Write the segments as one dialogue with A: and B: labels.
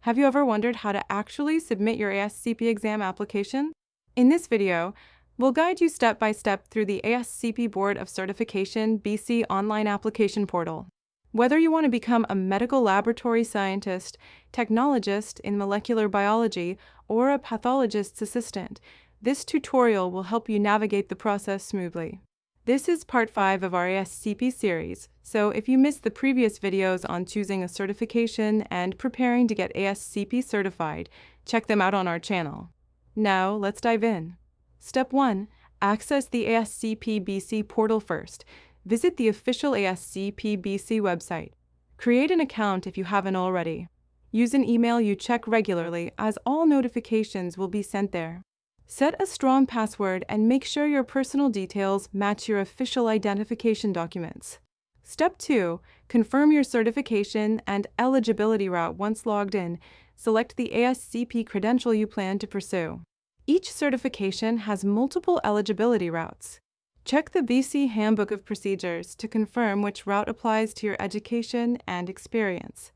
A: Have you ever wondered how to actually submit your ASCP exam application? In this video, we'll guide you step by step through the ASCP Board of Certification BC online application portal. Whether you want to become a medical laboratory scientist, technologist in molecular biology, or a pathologist's assistant, this tutorial will help you navigate the process smoothly. This is part 5 of our ASCP series, so if you missed the previous videos on choosing a certification and preparing to get ASCP certified, check them out on our channel. Now, let's dive in. Step 1. Access the ASCP BC portal first. Visit the official ASCP BC website. Create an account if you haven't already. Use an email you check regularly, as all notifications will be sent there. Set a strong password and make sure your personal details match your official identification documents. Step 2. Confirm your certification and eligibility route once logged in. Select the ASCP credential you plan to pursue. Each certification has multiple eligibility routes. Check the BC Handbook of Procedures to confirm which route applies to your education and experience.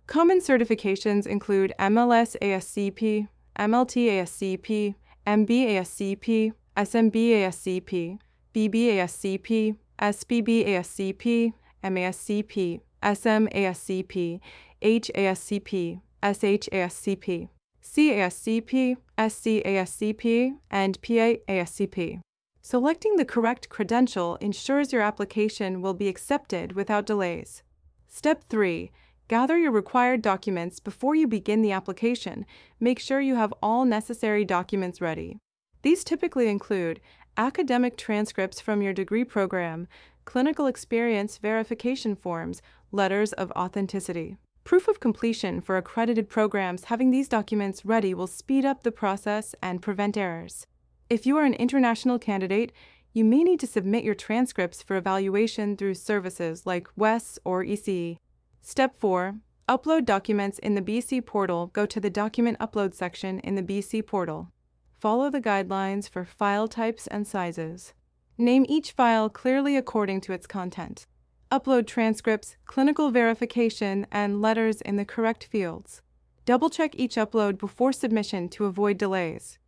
A: Common certifications include MLS ASCP, MLT ASCP, MB ASCP, SMB ASCP, BB ASCP, SBB ASCP, MASCP, SM ASCP, HASCP, SHASCP, CASCP, SCASCP, and PAASCP. Selecting the correct credential ensures your application will be accepted without delays. Step 3. Gather your required documents before you begin the application. Make sure you have all necessary documents ready. These typically include academic transcripts from your degree program, clinical experience verification forms, letters of authenticity. Proof of completion for accredited programs. Having these documents ready will speed up the process and prevent errors. If you are an international candidate, you may need to submit your transcripts for evaluation through services like WES or ECE. Step 4. Upload documents in the BC portal. Go to the Document Upload section in the BC portal. Follow the guidelines for file types and sizes. Name each file clearly according to its content. Upload transcripts, clinical verification, and letters in the correct fields. Double-check each upload before submission to avoid delays.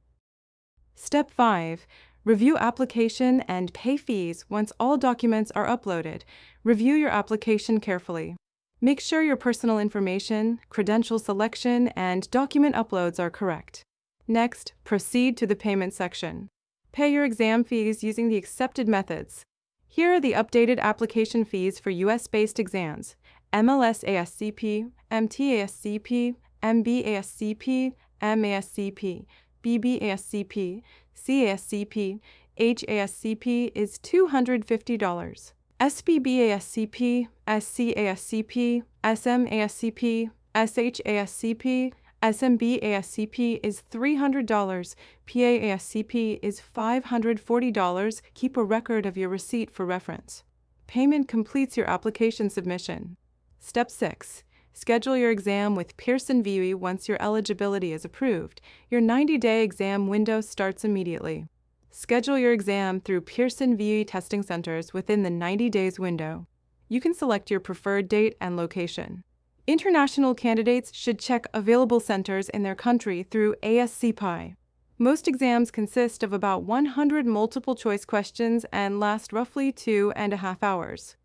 A: Step 5. Review application and pay fees once all documents are uploaded. Review your application carefully. Make sure your personal information, credential selection, and document uploads are correct. Next, proceed to the payment section. Pay your exam fees using the accepted methods. Here are the updated application fees for US-based exams: MLS ASCP, MT ASCP, MB ASCP, MASCP, BB ASCP, CASCP, HASCP is $250. SBB ASCP, SCASCP, SMASCP, SHASCP, SMB ASCP is $300. PAASCP is $540. Keep a record of your receipt for reference. Payment completes your application submission. Step 6. Schedule your exam with Pearson VUE once your eligibility is approved. Your 90-day exam window starts immediately. Schedule your exam through Pearson VUE testing centers within the 90 days window. You can select your preferred date and location. International candidates should check available centers in their country through ASCP. Most exams consist of about 100 multiple-choice questions and last roughly 2.5 hours.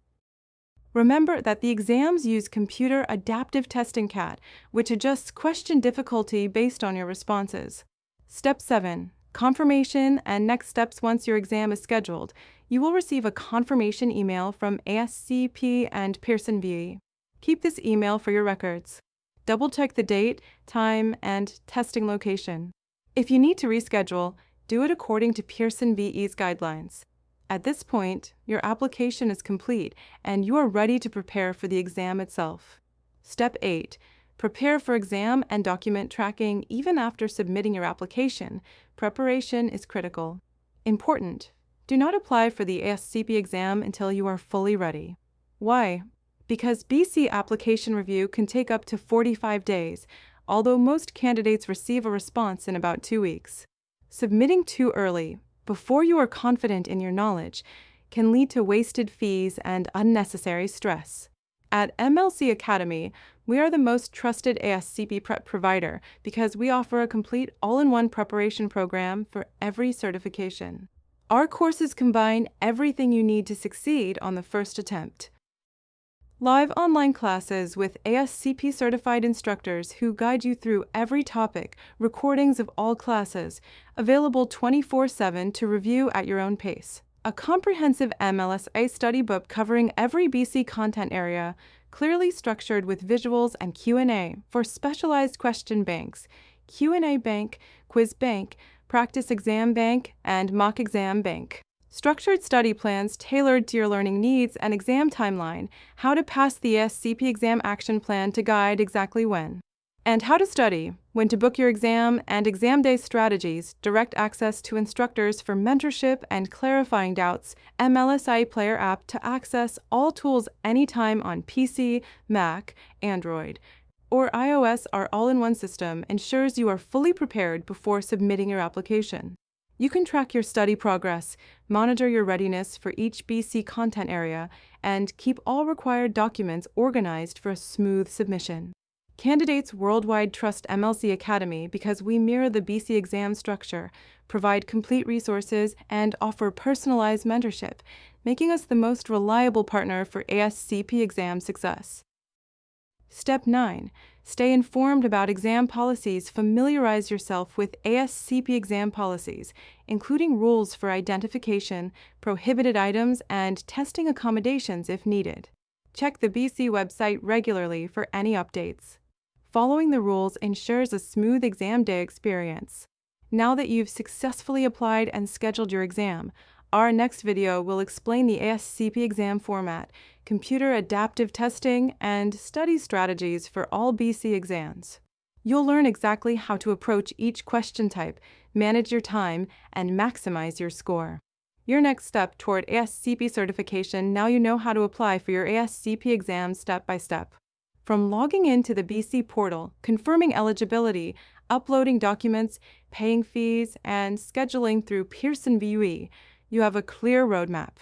A: Remember that the exams use Computer Adaptive Testing CAT, which adjusts question difficulty based on your responses. Step 7. Confirmation and next steps. Once your exam is scheduled, you will receive a confirmation email from ASCP and Pearson VUE. Keep this email for your records. Double-check the date, time, and testing location. If you need to reschedule, do it according to Pearson VUE's guidelines. At this point, your application is complete and you are ready to prepare for the exam itself. Step 8. Prepare for exam and document tracking. Even after submitting your application, preparation is critical. Important: do not apply for the ASCP exam until you are fully ready. Why? Because BC application review can take up to 45 days, although most candidates receive a response in about 2 weeks. Submitting too early, before you are confident in your knowledge, can lead to wasted fees and unnecessary stress. At MLC Academy, we are the most trusted ASCP prep provider because we offer a complete all-in-one preparation program for every certification. Our courses combine everything you need to succeed on the first attempt. Live online classes with ASCP certified instructors who guide you through every topic, recordings of all classes, available 24/7 to review at your own pace. A comprehensive MLSA study book covering every BC content area, clearly structured with visuals and Q&A for specialized question banks, Q&A bank, quiz bank, practice exam bank, and mock exam bank. Structured study plans tailored to your learning needs and exam timeline, how to pass the ASCP exam action plan to guide exactly when. And how to study, when to book your exam, and exam day strategies, direct access to instructors for mentorship and clarifying doubts, MLSI Player app to access all tools anytime on PC, Mac, Android, or iOS. Our all-in-one system ensures you are fully prepared before submitting your application. You can track your study progress, monitor your readiness for each BC content area, and keep all required documents organized for a smooth submission. Candidates worldwide trust MLC Academy because we mirror the BC exam structure, provide complete resources, and offer personalized mentorship, making us the most reliable partner for ASCP exam success. Step 9. Stay informed about exam policies. Familiarize yourself with ASCP exam policies, including rules for identification, prohibited items, and testing accommodations if needed. Check the BC website regularly for any updates. Following the rules ensures a smooth exam day experience. Now that you've successfully applied and scheduled your exam, our next video will explain the ASCP exam format, computer adaptive testing, and study strategies for all BC exams. You'll learn exactly how to approach each question type, manage your time, and maximize your score. Your next step toward ASCP certification. Now you know how to apply for your ASCP exam step by step. From logging into the BC portal, confirming eligibility, uploading documents, paying fees, and scheduling through Pearson VUE, you have a clear roadmap.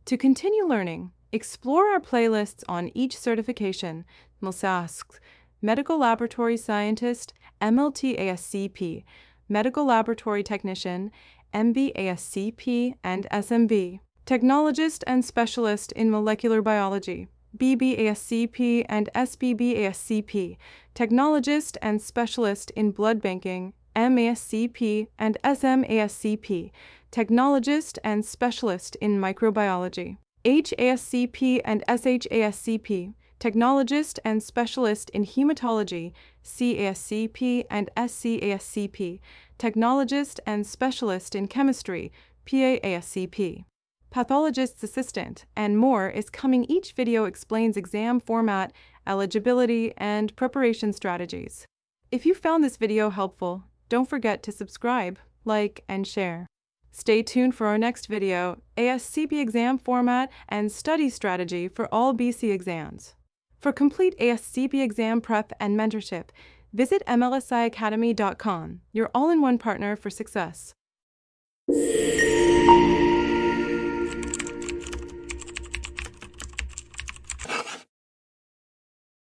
A: To continue learning, explore our playlists on each certification: MLSASC, Medical Laboratory Scientist, MLT ASCP, Medical Laboratory Technician, MB ASCP and SMB, Technologist and Specialist in Molecular Biology, BB ASCP and SBB ASCP, Technologist and Specialist in Blood Banking, MASCP and SMASCP, Technologist and Specialist in Microbiology, HASCP and SHASCP, Technologist and Specialist in Hematology, CASCP and SCASCP, Technologist and Specialist in Chemistry, PAASCP. Pathologist's Assistant, and more is coming. Each video explains exam format, eligibility, and preparation strategies. If you found this video helpful, don't forget to subscribe, like, and share. Stay tuned for our next video, ASCP exam format and study strategy for all BC exams. For complete ASCP exam prep and mentorship, visit mlsiacademy.com, your all-in-one partner for success.